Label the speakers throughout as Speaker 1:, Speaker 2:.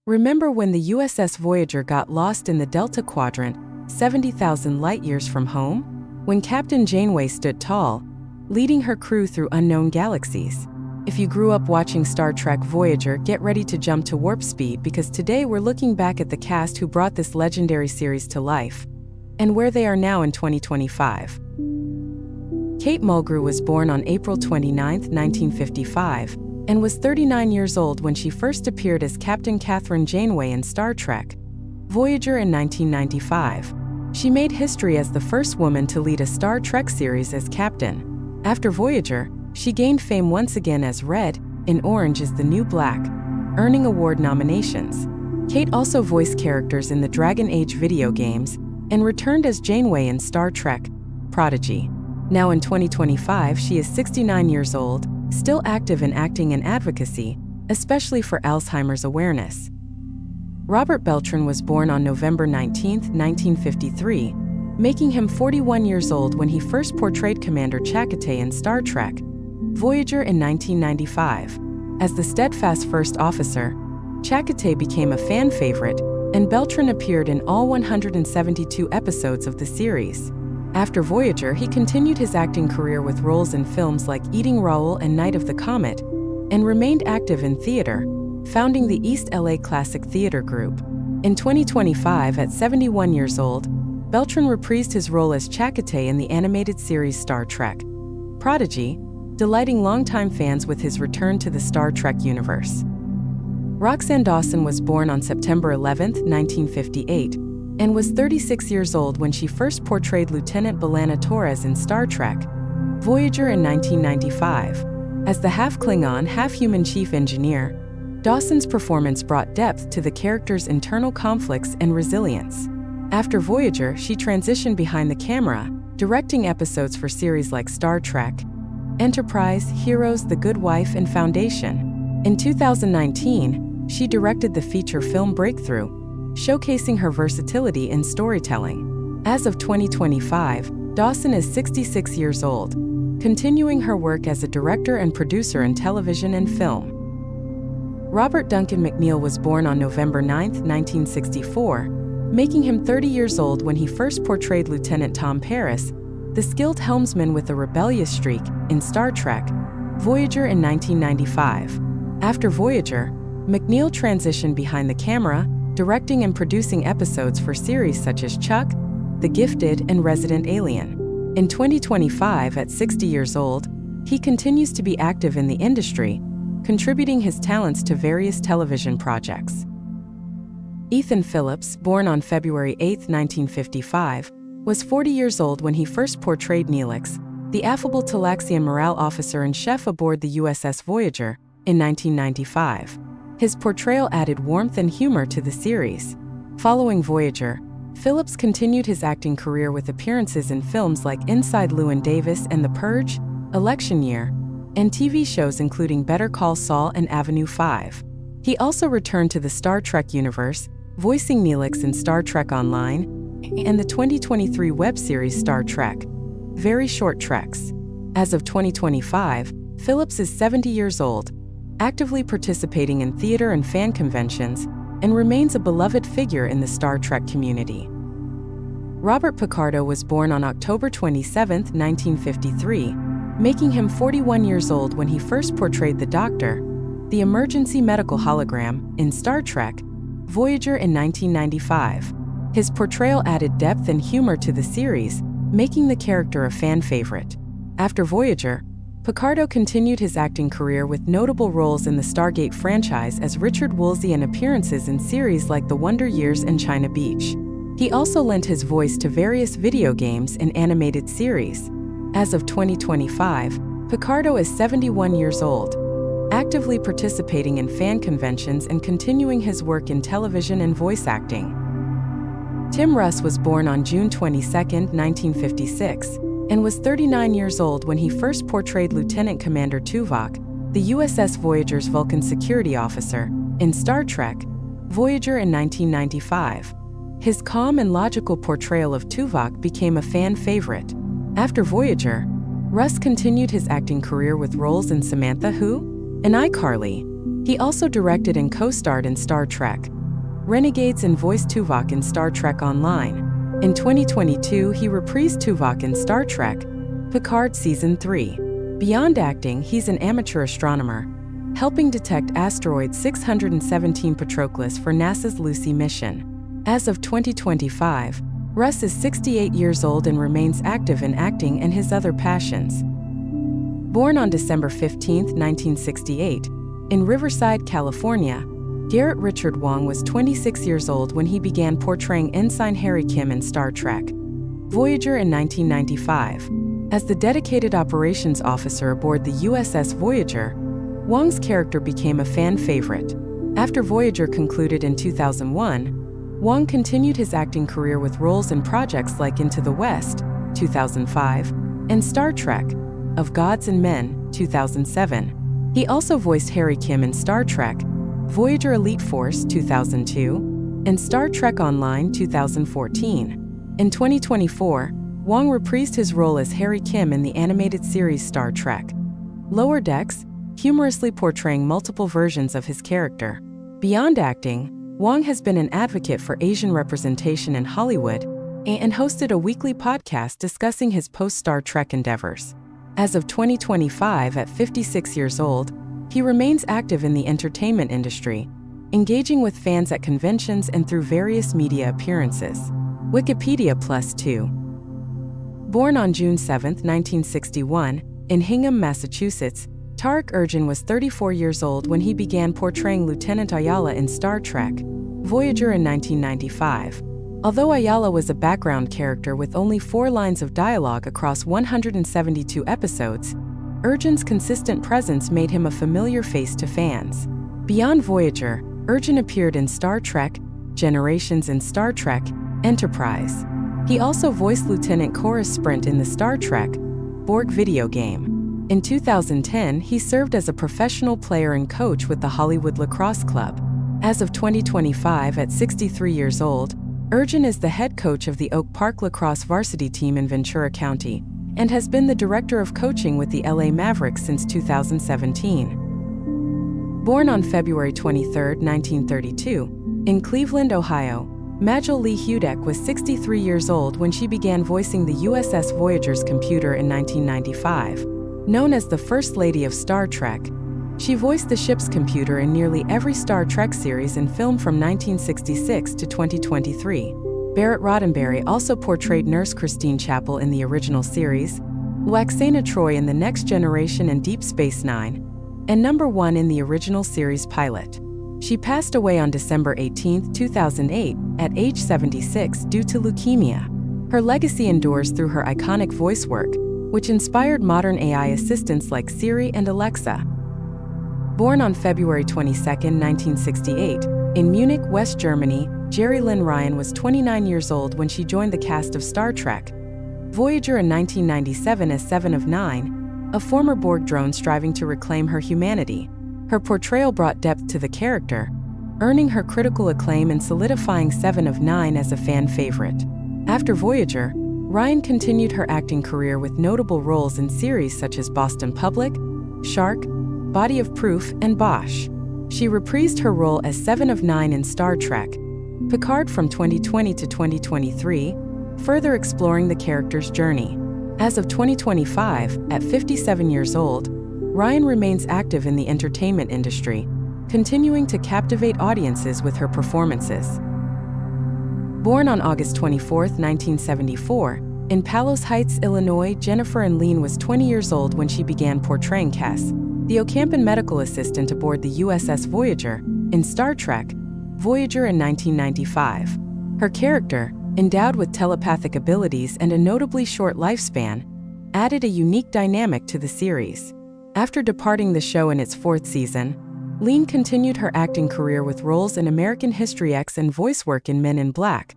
Speaker 1: Remember when the USS Voyager got lost in the Delta Quadrant, 70,000 light-years from home? When Captain Janeway stood tall, leading her crew through unknown galaxies. If you grew up watching Star Trek Voyager, get ready to jump to warp speed because today we're looking back at the cast who brought this legendary series to life and where they are now in 2025. Kate Mulgrew was born on April 29, 1955, and was 39 years old when she first appeared as Captain Kathryn Janeway in Star Trek Voyager in 1995. She made history as the first woman to lead a Star Trek series as captain. After Voyager, she gained fame once again as Red in Orange is the New Black, earning award nominations. Kate also voiced characters in the Dragon Age video games and returned as Janeway in Star Trek Prodigy. Now in 2025, she is 69 years old, still active in acting and advocacy, especially for Alzheimer's awareness. Robert Beltran was born on November 19, 1953, making him 41 years old when he first portrayed Commander Hackett in Star Trek Voyager in 1995. As the steadfast first officer, Hackett became a fan favorite, and Beltran appeared in all 172 episodes of the series. After Voyager, he continued his acting career with roles in films like Eating Raoul and Night of the Comet, and remained active in theater, founding the East LA Classic Theater Group. In 2025, at 71 years old, Beltran reprised his role as Hackett in the animated series Star Trek Prodigy, delighting longtime fans with his return to the Star Trek universe. Roxann Dawson was born on September 11, 1958, and was 36 years old when she first portrayed Lieutenant B'Elanna Torres in Star Trek Voyager in 1995. As the half-Klingon, half-human chief engineer, Dawson's performance brought depth to the character's internal conflicts and resilience. After Voyager, she transitioned behind the camera, directing episodes for series like Star Trek Enterprise, Heroes, The Good Wife, and Foundation. In 2019, she directed the feature film Breakthrough, showcasing her versatility in storytelling. As of 2025, Dawson is 66 years old, continuing her work as a director and producer in television and film. Robert Duncan McNeill was born on November 9, 1964, making him 30 years old when he first portrayed Lieutenant Tom Paris, the skilled helmsman with a rebellious streak, in Star Trek Voyager in 1995. After Voyager, McNeill transitioned behind the camera, directing and producing episodes for series such as Chuck, The Gifted, and Resident Alien. In 2025, at 60 years old, he continues to be active in the industry, contributing his talents to various television projects. Ethan Phillips, born on February 8, 1955, was 40 years old when he first portrayed Neelix, the affable Talaxian morale officer and chef aboard the USS Voyager, in 1995. His portrayal added warmth and humor to the series. Following Voyager, Phillips continued his acting career with appearances in films like Inside Llewyn Davis and The Purge, Election Year, and TV shows including Better Call Saul and Avenue 5. He also returned to the Star Trek universe, voicing Neelix in Star Trek Online and the 2023 web series Star Trek Very Short Treks. As of 2025, Phillips is 70 years old, actively participating in theater and fan conventions, and remains a beloved figure in the Star Trek community. Robert Picardo was born on October 27, 1953, making him 41 years old when he first portrayed the Doctor, the emergency medical hologram, in Star Trek Voyager in 1995. His portrayal added depth and humor to the series, making the character a fan favorite. After Voyager, Picardo continued his acting career with notable roles in the Stargate franchise as Richard Woolsey and appearances in series like The Wonder Years and China Beach. He also lent his voice to various video games and animated series. As of 2025, Picardo is 71 years old, actively participating in fan conventions and continuing his work in television and voice acting. Tim Russ was born on June 22, 1956, and was 39 years old when he first portrayed Lieutenant Commander Tuvok, the USS Voyager's Vulcan security officer, in Star Trek Voyager in 1995. His calm and logical portrayal of Tuvok became a fan favorite. After Voyager, Russ continued his acting career with roles in Samantha Who and iCarly, He also directed and co-starred in Star Trek Renegades and voiced Tuvok in Star Trek Online. In 2022, he reprised Tuvok in Star Trek Picard Season 3. Beyond acting, he's an amateur astronomer, helping detect asteroid 617 Patroclus for NASA's Lucy mission. As of 2025, Russ is 68 years old and remains active in acting and his other passions. Born on December 15, 1968, in Riverside, California, Garrett Richard Wang was 26 years old when he began portraying Ensign Harry Kim in Star Trek Voyager in 1995. As the dedicated operations officer aboard the USS Voyager, Wang's character became a fan favorite. After Voyager concluded in 2001, Wang continued his acting career with roles in projects like Into the West, 2005, and Star Trek Of Gods and Men, 2007. He also voiced Harry Kim in Star Trek Voyager Elite Force, 2002, and Star Trek Online, 2014. In 2024, Wang reprised his role as Harry Kim in the animated series Star Trek Lower Decks, humorously portraying multiple versions of his character. Beyond acting, Wang has been an advocate for Asian representation in Hollywood and hosted a weekly podcast discussing his post-Star Trek endeavors. As of 2025, at 56 years old, he remains active in the entertainment industry, engaging with fans at conventions and through various media appearances. Wikipedia +2. Born on June 7, 1961, in Hingham, Massachusetts, Tarik Ergin was 34 years old when he began portraying Lieutenant Ayala in Star Trek Voyager in 1995. Although Ayala was a background character with only 4 lines of dialogue across 172 episodes, Ergin's consistent presence made him a familiar face to fans. Beyond Voyager, Ergin appeared in Star Trek Generations and Star Trek Enterprise. He also voiced Lieutenant Cora Sprint in the Star Trek Borg video game. In 2010, he served as a professional player and coach with the Hollywood Lacrosse Club. As of 2025, at 63 years old, Ergin is the head coach of the Oak Park Lacrosse varsity team in Ventura County and has been the director of coaching with the LA Mavericks since 2017. Born on February 23, 1932, in Cleveland, Ohio, Majel Lee Hudak was 63 years old when she began voicing the USS Voyager's computer in 1995. Known as the First Lady of Star Trek, she voiced the ship's computer in nearly every Star Trek series and film from 1966 to 2023. Barrett Roddenberry also portrayed Nurse Christine Chapel in the original series, Waxana Troy in The Next Generation and Deep Space Nine, and Number 1 in the original series pilot. She passed away on December 18, 2008, at age 76 due to leukemia. Her legacy endures through her iconic voice work, which inspired modern AI assistants like Siri and Alexa. Born on February 22, 1968, in Munich, West Germany, Jeri Ryan was 29 years old when she joined the cast of Star Trek Voyager in 1997 as Seven of Nine, a former Borg drone striving to reclaim her humanity. Her portrayal brought depth to the character, earning her critical acclaim and solidifying Seven of Nine as a fan favorite. After Voyager, Ryan continued her acting career with notable roles in series such as Boston Public, Shark, Body of Proof, and Bosch. She reprised her role as Seven of Nine in Star Trek Picard from 2020 to 2023, further exploring the character's journey. As of 2025, at 57 years old, Ryan remains active in the entertainment industry, continuing to captivate audiences with her performances. Born on August 24, 1974, in Palos Heights, Illinois, Jennifer Lien was 20 years old when she began portraying Cass, the Ocampan medical assistant aboard the USS Voyager, in Star Trek Voyager in 1995. Her character, endowed with telepathic abilities and a notably short lifespan, added a unique dynamic to the series. After departing the show in its 4th season, Lien continued her acting career with roles in American History X and voice work in Men in Black,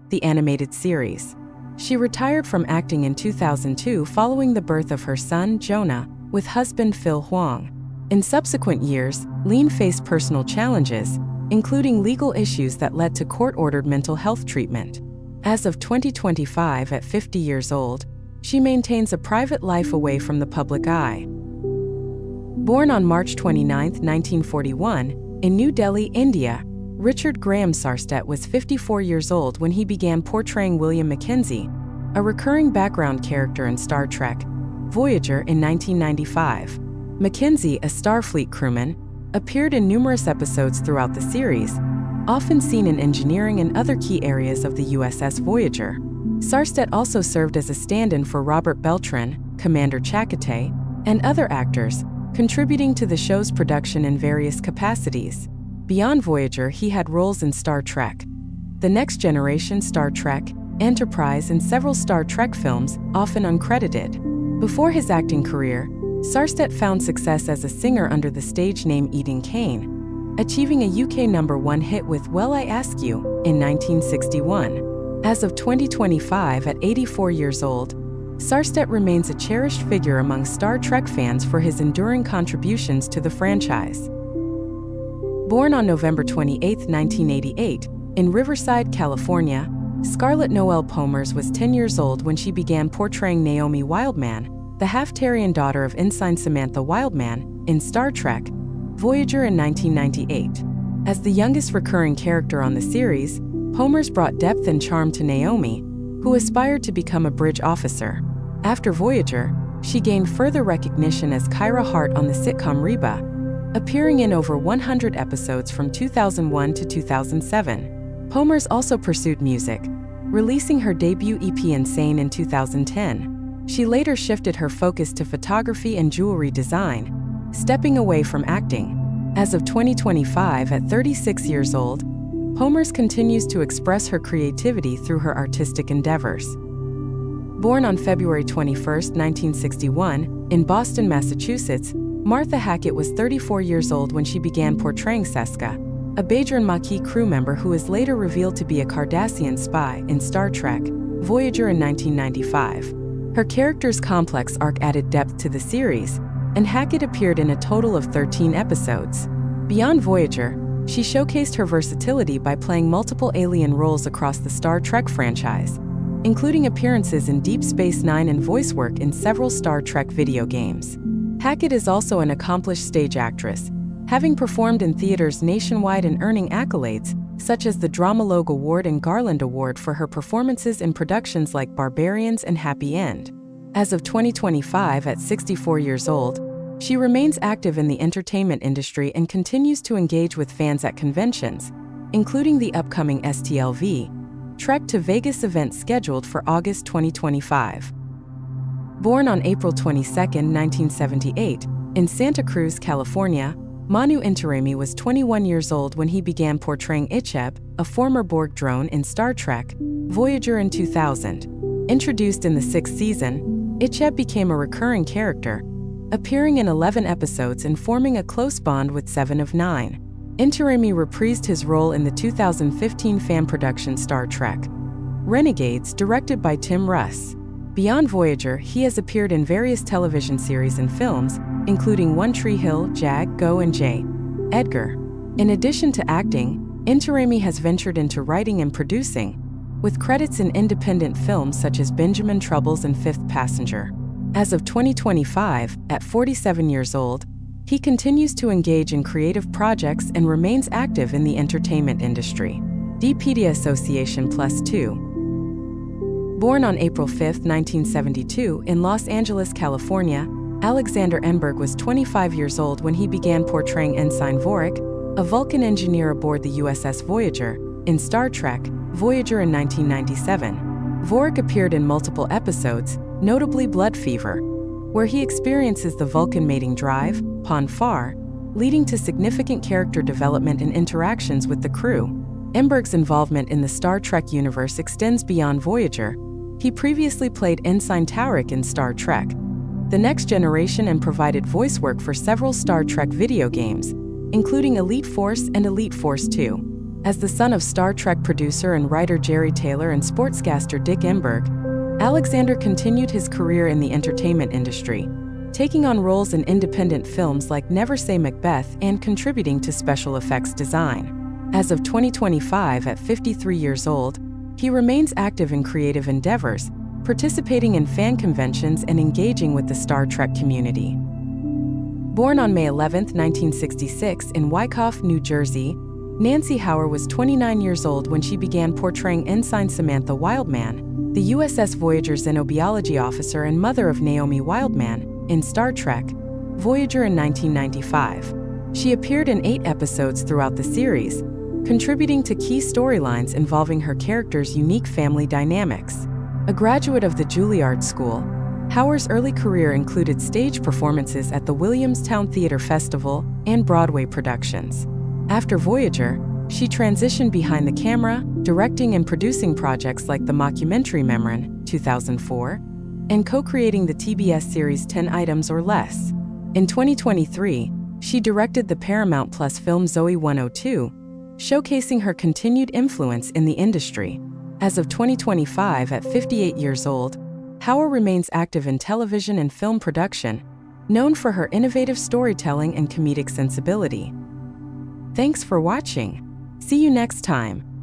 Speaker 1: the animated series. She retired from acting in 2002 following the birth of her son, Jonah, with husband Phil Huang. In subsequent years, Lien faced personal challenges, including legal issues that led to court-ordered mental health treatment. As of 2025, at 50 years old, she maintains a private life away from the public eye. Born on March 29, 1941, in New Delhi, India, Richard Graham Sarstedt was 54 years old when he began portraying William Mackenzie, a recurring background character in Star Trek Voyager in 1995. Mackenzie, a Starfleet crewman, appeared in numerous episodes throughout the series, often seen in engineering and other key areas of the USS Voyager. Sarstedt also served as a stand-in for Robert Beltran, Commander Hackett, and other actors, contributing to the show's production in various capacities. Beyond Voyager, he had roles in Star Trek, The Next Generation, Star Trek, Enterprise, and several Star Trek films, often uncredited. Before his acting career, Sarstedt found success as a singer under the stage name Eden Kane, achieving a UK #1 hit with Well I Ask You in 1961. As of 2025, at 84 years old, Sarstedt remains a cherished figure among Star Trek fans for his enduring contributions to the franchise. Born on November 28, 1988, in Riverside, California, Scarlett Pomers was 10 years old when she began portraying Naomi Wildman, the half-Terrian daughter of Ensign Samantha Wildman, in Star Trek Voyager in 1998. As the youngest recurring character on the series, Pomers brought depth and charm to Naomi, who aspired to become a bridge officer. After Voyager, she gained further recognition as Kyra Hart on the sitcom Reba, appearing in over 100 episodes from 2001 to 2007. Pomers also pursued music, releasing her debut EP Insane in 2010. She later shifted her focus to photography and jewelry design, stepping away from acting. As of 2025, at 36 years old, Pomers continues to express her creativity through her artistic endeavors. Born on February 21, 1961, in Boston, Massachusetts, Martha Hackett was 34 years old when she began portraying Seska, a Bajoran Maquis crew member who is later revealed to be a Cardassian spy in Star Trek Voyager in 1995. Her character's complex arc added depth to the series, and Hackett appeared in a total of 13 episodes. Beyond Voyager, she showcased her versatility by playing multiple alien roles across the Star Trek franchise, including appearances in Deep Space Nine and voice work in several Star Trek video games. Hackett is also an accomplished stage actress, having performed in theaters nationwide and earning accolades such as the Dramalogue Award and Garland Award for her performances in productions like Barbarians and Happy End. As of 2025, at 64 years old, she remains active in the entertainment industry and continues to engage with fans at conventions, including the upcoming STLV Trek to Vegas event scheduled for August 2025. Born on April 22, 1978, in Santa Cruz, California, Manu Intiraymi was 21 years old when he began portraying Icheb, a former Borg drone in Star Trek Voyager in 2000. Introduced in the 6th season, Icheb became a recurring character, appearing in 11 episodes and forming a close bond with 7 of 9. Intiraymi reprised his role in the 2015 fan production Star Trek Renegades, directed by Tim Russ. Beyond Voyager, he has appeared in various television series and films, including One Tree Hill, Jag, Go, and J. Edgar. In addition to acting, Intiraymi has ventured into writing and producing, with credits in independent films such as Benjamin Troubles and Fifth Passenger. As of 2025, at 47 years old, he continues to engage in creative projects and remains active in the entertainment industry. Dpedia Association +2. Born on April 5, 1972, in Los Angeles, California, Alexander Enberg was 25 years old when he began portraying Ensign Vorik, a Vulcan engineer aboard the USS Voyager, in Star Trek Voyager in 1997. Vorik appeared in multiple episodes, notably Blood Fever, where he experiences the Vulcan mating drive, Pon farr, leading to significant character development and interactions with the crew. Enberg's involvement in the Star Trek universe extends beyond Voyager. He previously played Ensign Tarik in Star Trek The Next Generation and provided voice work for several Star Trek video games, including Elite Force and Elite Force 2. As the son of Star Trek producer and writer Jerry Taylor and sportscaster Dick Enberg, Alexander continued his career in the entertainment industry, taking on roles in independent films like Never Say Macbeth and contributing to special effects design. As of 2025, at 53 years old, he remains active in creative endeavors, participating in fan conventions and engaging with the Star Trek community. Born on May 11, 1966 in Wyckoff, New Jersey, Nancy Hauer was 29 years old when she began portraying Ensign Samantha Wildman, the USS Voyager xenobiology officer and mother of Naomi Wildman, in Star Trek Voyager in 1995. She appeared in 8 episodes throughout the series, contributing to key storylines involving her character's unique family dynamics. A graduate of the Juilliard School, Hauer's early career included stage performances at the Williamstown Theater Festival and Broadway productions. After Voyager, she transitioned behind the camera, directing and producing projects like the mockumentary Memran, 2004, and co-creating the TBS series 10 Items or Less. In 2023, she directed the Paramount Plus film Zoe 102, showcasing her continued influence in the industry. As of 2025, at 58 years old, Hauer remains active in television and film production, known for her innovative storytelling and comedic sensibility. Thanks for watching. See you next time.